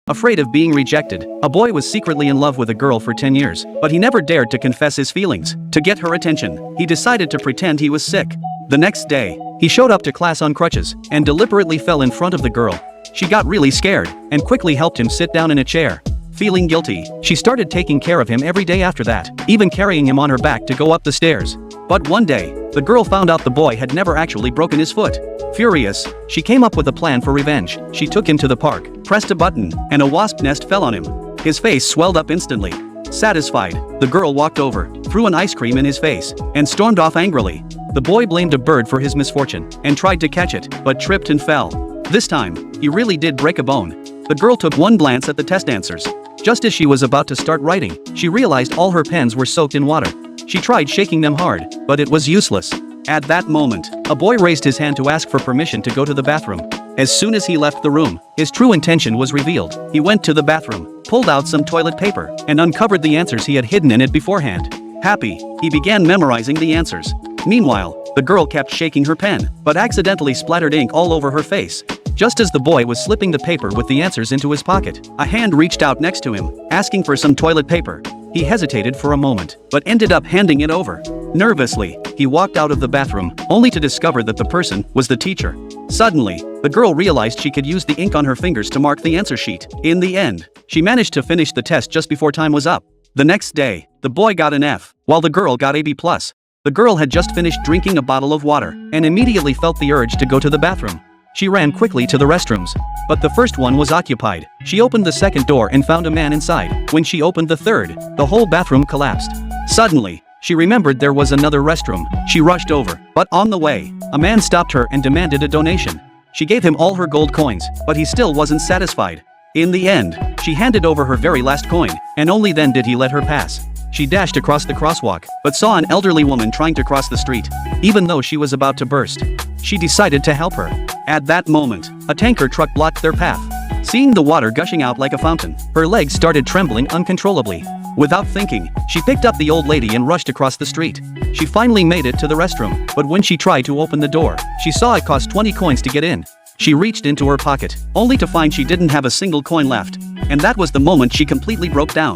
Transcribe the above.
Afraid of being rejected, a boy was secretly in love with a girl for 10 years, but he never dared to confess his feelings. To get her attention, he decided to pretend he was sick. The next day, he showed up to class on crutches and deliberately fell in front of the girl. She got really scared and quickly helped him sit down in a chair. Feeling guilty, she started taking care of him every day after that, even carrying him on her back to go up the stairs. But one day, the girl found out the boy had never actually broken his foot. Furious, she came up with a plan for revenge. She took him to the park, pressed a button, and a wasp nest fell on him. His face swelled up instantly. Satisfied, the girl walked over, threw an ice cream in his face, and stormed off angrily. The boy blamed a bird for his misfortune and tried to catch it, but tripped and fell. This time, he really did break a bone. The girl took one glance at the test answers. Just as she was about to start writing, she realized all her pens were soaked in water. She tried shaking them hard, but it was useless. At that moment, a boy raised his hand to ask for permission to go to the bathroom. As soon as he left the room, his true intention was revealed. He went to the bathroom, pulled out some toilet paper, and uncovered the answers he had hidden in it beforehand. Happy, he began memorizing the answers. Meanwhile, the girl kept shaking her pen, but accidentally splattered ink all over her face. Just as the boy was slipping the paper with the answers into his pocket, a hand reached out next to him, asking for some toilet paper. He hesitated for a moment, but ended up handing it over. Nervously, he walked out of the bathroom, only to discover that the person was the teacher. Suddenly, the girl realized she could use the ink on her fingers to mark the answer sheet. In the end, she managed to finish the test just before time was up. The next day, the boy got an F, while the girl got a B+. The girl had just finished drinking a bottle of water, and immediately felt the urge to go to the bathroom. She ran quickly to the restrooms, but the first one was occupied. She opened the second door and found a man inside. When she opened the third, the whole bathroom collapsed. Suddenly, she remembered there was another restroom. She rushed over, but on the way, a man stopped her and demanded a donation. She gave him all her gold coins, but he still wasn't satisfied. In the end, she handed over her very last coin, and only then did he let her pass. She dashed across the crosswalk, but saw an elderly woman trying to cross the street. Even though she was about to burst, she decided to help her. At that moment, a tanker truck blocked their path. Seeing the water gushing out like a fountain, her legs started trembling uncontrollably. Without thinking, she picked up the old lady and rushed across the street. She finally made it to the restroom, but when she tried to open the door, she saw it cost 20 coins to get in. She reached into her pocket, only to find she didn't have a single coin left. And that was the moment she completely broke down.